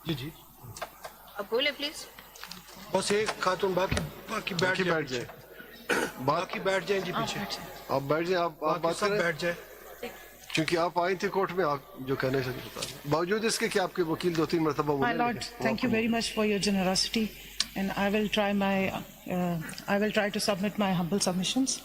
جی جی اب بولے پلیز. بس ایک خاتون باقی بیٹھ جائے باقی بیٹھ جائیں جی پیچھے. آپ بیٹھ جائیں, آپ باقی بات سب کریں, بیٹھ جائیں. کیونکہ آپ آئی تھے کورٹ میں, آپ جو کہنے سے بتا رہے ہیں, باوجود اس کے کہ آپ کے وکیل 2-3 مرتبہ My بولے. lord, thank you very much for your generosity, and I will try to submit my humble submissions.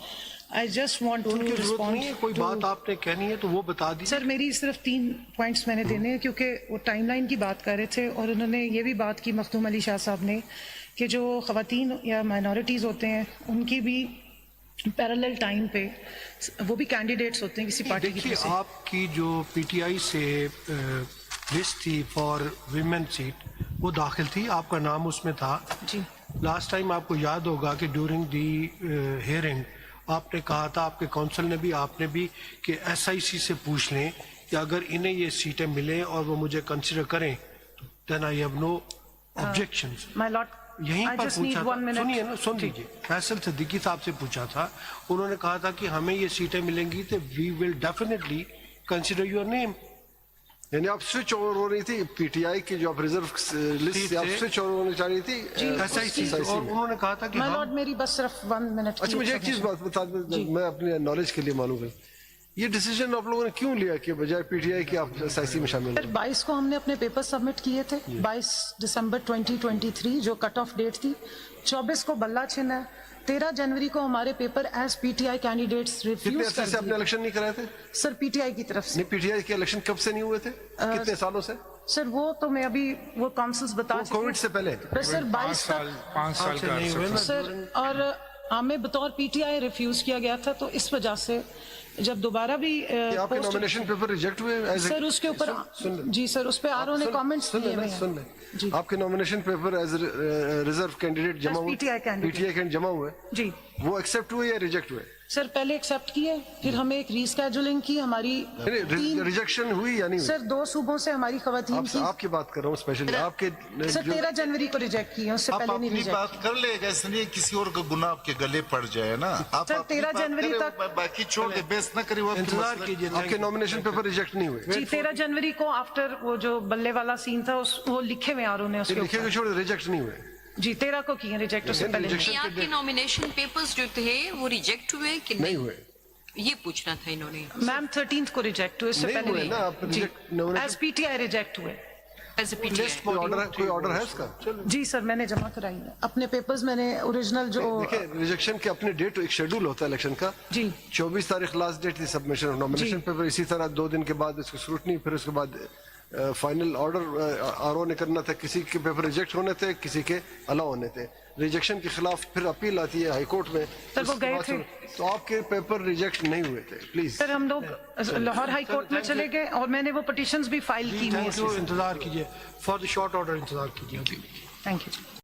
I just want in to کی ضرورت نہیں ہے, respond کوئی بات to. آپ نے کہنی ہے تو وہ بتا دیجیے. سر میری صرف 3 پوائنٹس میں نے دینے ہیں, کیونکہ وہ ٹائم لائن کی بات کر رہے تھے اور انہوں نے یہ بھی بات کی مخدوم علی شاہ صاحب نے کہ جو خواتین یا مائنورٹیز ہوتے ہیں ان کی بھی پیرالل ٹائم پہ وہ بھی کینڈیڈیٹس ہوتے ہیں کسی پارٹی کی دیکھیے طرف سے. آپ کی جو پی ٹی آئی سے لسٹ تھی فار ویمن سیٹ وہ داخل تھی, آپ کا نام اس میں تھا. جی لاسٹ ٹائم آپ کو یاد ہوگا کہ ڈیورنگ دی ہیئرنگ آپ نے کہا تھا, آپ کے کونسل نے بھی, آپ نے بھی, کہ ایس آئی سی سے پوچھ لیں کہ اگر انہیں یہ سیٹیں ملیں اور وہ مجھے کنسیڈر کریں دین آئی ہیو نو آبجیکشنز. مائی لاٹ, یہیں I پر just need پوچھا 1 تھا, minute. سنیے نا, سن لیجیے. فیصل صدیقی صاحب سے پوچھا تھا, انہوں نے کہا تھا کہ ہمیں یہ سیٹیں ملیں گی تو we will definitely consider your name. یعنی آپ سوئچ اوور ہو رہی تھی پی ٹی آئی کی جو آپ ریزرو لسٹ سے آپ سوئچ اوور ہونے چاہ رہی تھی ایس آئی سی, اور انہوں نے کہا تھا کہ مائی ہم لاٹ میری بس صرف 1 منٹ. اچھا مجھے ایک چیز بات بتا دیں, میں اپنے نالج کے لیے معلوم ہے, یہ ڈیسیجن آپ لوگوں نے کیوں لیا کہ بجائے پی ٹی آئی کے آپ ایس آئی سی میں شامل سر 22 کو ہم نے اپنے پیپر سبمٹ کیے تھے, 22 دسمبر 2023 جو کٹ آف ڈیٹ تھی, 24 کو بلہ چھن ہے, 13 جنوری کو ہمارے پیپر ایز پی ٹی آئی کینڈیڈیٹس کتنے ریفیوز عرصے کر سے اپنے دیے. الیکشن نہیں کرائے تھے؟ سر پی ٹی آئی کی طرف سے. نہیں, پی ٹی آئی کے الیکشن کب سے نہیں ہوئے تھے, کتنے سالوں سے؟ سر وہ تو میں ابھی وہ کاؤنسلز بتا چکی کووڈ سے پہلے. سر 22 5 سال کا نہیں ہوئے عرصہ نا. سر, اور ہمیں بطور پی ٹی آئی ریفیوز کیا گیا تھا, تو اس وجہ سے جب دوبارہ بھی آپ کے نامینیشن پیپر ریجیکٹ ہوئے سر اس کے اوپر جی سر اس پہ آر او نے کامنٹس کیے ہوئے سن ہیں. لیں, آپ کے nomination paper as reserve candidate جمع ہوئے, PTI candidate. پی ٹی آئی جمع ہوئے, جی وہ ایکسیپٹ ہوئے یا ریجیکٹ ہوئے؟ سر پہلے ایکسیپٹ کیے, پھر ہمیں ایک ریسکیجولنگ کی, ہماری ریجیکشن ہوئی یا نہیں ہوئی؟ سر 2 صوبوں سے ہماری خواتین کی. آپ کی بات کر رہا ہوں اسپیشلی, آپ کے سر 13 جنوری کو ریجیکٹ کی, اس سے آپ پہلے نہیں اپنی ریجیکٹ. بات کر لے, ایسا نہیں کسی اور کا گناہ آپ کے گلے پڑ جائے نا. آپ سر، اپنی 13 بات جنوری کریں, تک- باقی چھوڑ دے, بیس نہ کرے. وہ انتظار کیجیے. آپ کے نامینیشن پیپر ریجیکٹ نہیں ہوئے, جی 13 جنوری کو آفٹر وہ جو بلے والا سین تھا وہ لکھے ہوئے آر او نے اس کے لکھے اوپر. ہوئے چھوڑ ریجیکٹ نہیں ہوئے. جی 13 کو کیے ریجیکٹ, اس سے پہلے نہیں. Rejection آپ کے نامینیشن پیپرز جو تھے وہ ریجیکٹ ہوئے کہ نہیں ہوئے. یہ پوچھنا تھا انہوں نے. میم 13 کو ریجیکٹ ہوئے, اس سے نہیں پہلے ہوئے نا, آپ نہیں. جی reject nomination as P T I reject ہوئے. ایز اے پی ٹی کوئی آرڈر ہے اس کا؟ جی سر میں نے جمع کرائی ہے اپنے پیپرز, میں نے اوریجنل جو دیکھیں ریجیکشن کے اپنے ڈیٹ ایک شیڈول ہوتا ہے الیکشن کا. جی 24 تاریخ لاسٹ ڈیٹ تھی سبمیشن آف نامینیشن پیپر, اسی طرح 2 دن کے بعد اس کی اسکروٹنی, پھر اس کے بعد فائنل آرڈر آر او نے کرنا تھا. کسی کے پیپر ریجیکٹ ہونے تھے, کسی کے الاؤ ہونے تھے. ریجیکشن کے خلاف پھر اپیل آتی ہے ہائی کورٹ میں, سر وہ گئے تھے. تو آپ کے پیپر ریجیکٹ نہیں ہوئے تھے. پلیز سر ہم لوگ لاہور ہائی کورٹ میں چلے گئے اور میں نے وہ پٹیشنز بھی فائل کی ہوئی ہیں. انتظار کیجیے, فار دی شارٹ آرڈر انتظار کیجیے ابھی. Thank you.